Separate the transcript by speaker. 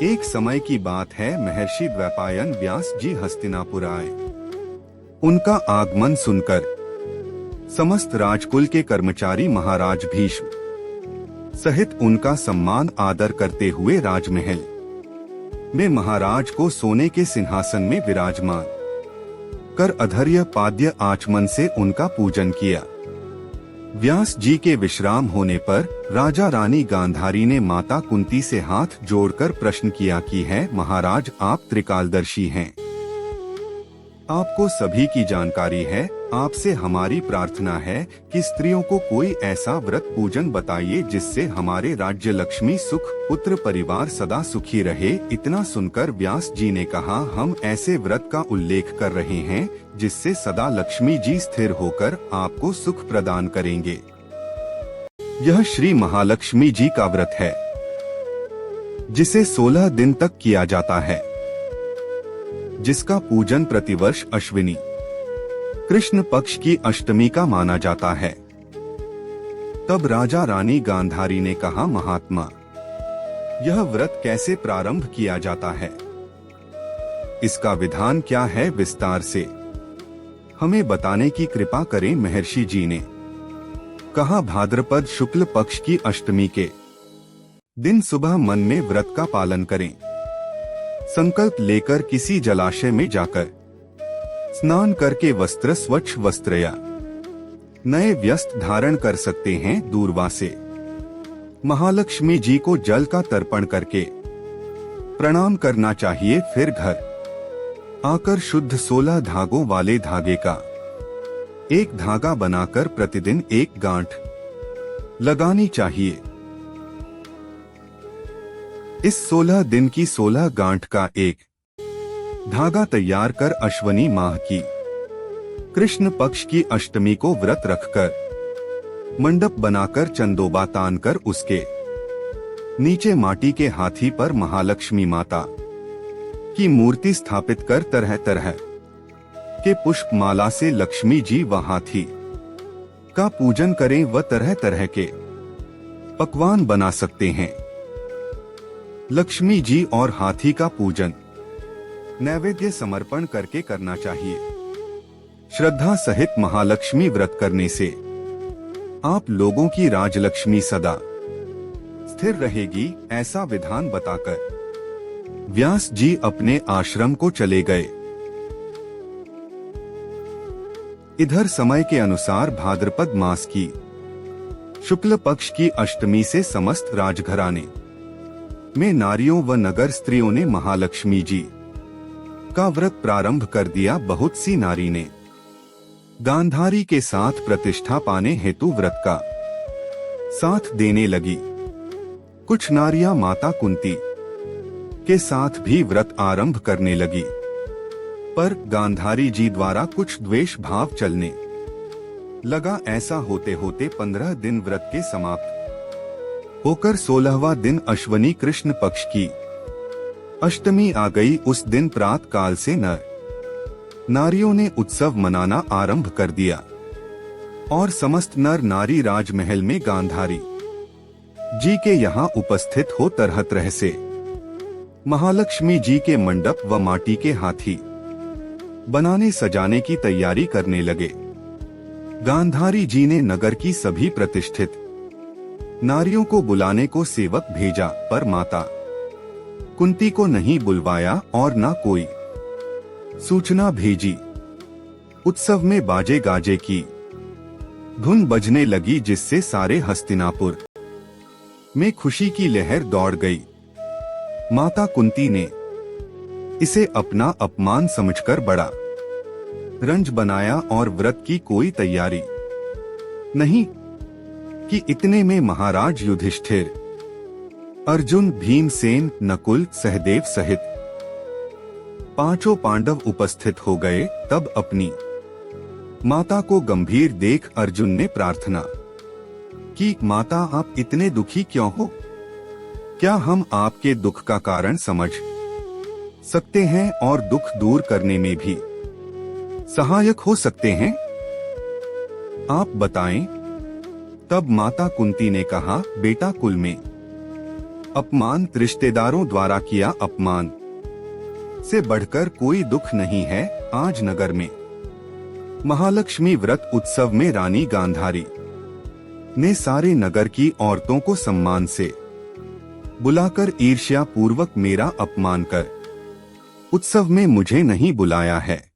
Speaker 1: एक समय की बात है, महर्षि द्वैपायन व्यास जी हस्तिनापुर आए। उनका आगमन सुनकर समस्त राजकुल के कर्मचारी महाराज भीष्म सहित उनका सम्मान आदर करते हुए राजमहल में महाराज को सोने के सिंहासन में विराजमान कर अधर्य पाद्य आचमन से उनका पूजन किया। व्यास जी के विश्राम होने पर राजा रानी गांधारी ने माता कुंती से हाथ जोड़कर प्रश्न किया कि है महाराज, आप त्रिकालदर्शी हैं, आपको सभी की जानकारी है, आपसे हमारी प्रार्थना है कि स्त्रियों को कोई ऐसा व्रत पूजन बताइए जिससे हमारे राज्य लक्ष्मी सुख, पुत्र परिवार सदा सुखी रहे। इतना सुनकर व्यास जी ने कहा, हम ऐसे व्रत का उल्लेख कर रहे हैं जिससे सदा लक्ष्मी जी स्थिर होकर आपको सुख प्रदान करेंगे। यह श्री महालक्ष्मी जी का व्रत है जिसे 16 दिन तक किया जाता है, जिसका पूजन प्रतिवर्ष अश्विनी कृष्ण पक्ष की अष्टमी का माना जाता है। तब राजा रानी गांधारी ने कहा, महात्मा, यह व्रत कैसे प्रारंभ किया जाता है, इसका विधान क्या है, विस्तार से हमें बताने की कृपा करें। महर्षि जी ने कहा, भाद्रपद शुक्ल पक्ष की अष्टमी के दिन सुबह मन में व्रत का पालन करें। संकल्प लेकर किसी जलाशय में जाकर स्नान करके वस्त्र स्वच्छ वस्त्र या नए वस्त्र धारण कर सकते हैं। दूरवा से महालक्ष्मी जी को जल का तर्पण करके प्रणाम करना चाहिए। फिर घर आकर शुद्ध 16 धागों वाले धागे का एक धागा बनाकर प्रतिदिन एक गांठ लगानी चाहिए। इस 16 दिन की 16 गांठ का एक धागा तैयार कर अश्वनी माह की कृष्ण पक्ष की अष्टमी को व्रत रखकर मंडप बनाकर चंदोबा तान कर उसके नीचे माटी के हाथी पर महालक्ष्मी माता की मूर्ति स्थापित कर तरह तरह के पुष्प माला से लक्ष्मी जी व हाथी का पूजन करें व तरह तरह के पकवान बना सकते हैं। लक्ष्मी जी और हाथी का पूजन नैवेद्य समर्पण करके करना चाहिए। श्रद्धा सहित महालक्ष्मी व्रत करने से आप लोगों की राजलक्ष्मी सदा स्थिर रहेगी, ऐसा विधान बताकर व्यास जी अपने आश्रम को चले गए। इधर समय के अनुसार भाद्रपद मास की शुक्ल पक्ष की अष्टमी से समस्त राजघराने में नारियों व नगर स्त्रियों ने महालक्ष्मी जी का व्रत प्रारंभ कर दिया। बहुत सी नारी ने गांधारी के साथ प्रतिष्ठा पाने हेतु व्रत का साथ देने लगी। कुछ नारियां माता कुंती के साथ भी व्रत आरंभ करने लगी, पर गांधारी जी द्वारा कुछ द्वेष भाव चलने लगा। ऐसा होते होते 15 दिन व्रत के समाप्त होकर 16वां दिन अश्वनी कृष्ण पक्ष की अष्टमी आ गई। उस दिन प्रातः काल से नर नारियों ने उत्सव मनाना आरंभ कर दिया और समस्त नर नारी राजमहल में गांधारी जी के यहाँ उपस्थित हो तरह तरह से महालक्ष्मी जी के मंडप व माटी के हाथी बनाने सजाने की तैयारी करने लगे। गांधारी जी ने नगर की सभी प्रतिष्ठित नारियों को बुलाने को सेवक भेजा, पर माता कुंती को नहीं बुलवाया और न कोई सूचना भेजी। उत्सव में बाजे गाजे की धुन बजने लगी, जिससे सारे हस्तिनापुर में खुशी की लहर दौड़ गई। माता कुंती ने इसे अपना अपमान समझकर बड़ा रंज बनाया और व्रत की कोई तैयारी नहीं कि इतने में महाराज युधिष्ठिर, अर्जुन, भीमसेन, नकुल, सहदेव सहित 5 पांडव उपस्थित हो गए। तब अपनी माता को गंभीर देख अर्जुन ने प्रार्थना की, माता आप इतने दुखी क्यों हो? क्या हम आपके दुख का कारण समझ सकते हैं और दुख दूर करने में भी सहायक हो सकते हैं? आप बताएं। तब माता कुंती ने कहा, बेटा, कुल में अपमान, रिश्तेदारों द्वारा किया अपमान से बढ़कर कोई दुख नहीं है आज नगर में। महालक्ष्मी व्रत उत्सव में रानी गांधारी ने सारे नगर की औरतों को सम्मान से बुलाकर ईर्ष्या पूर्वक मेरा अपमान कर उत्सव में मुझे नहीं बुलाया है।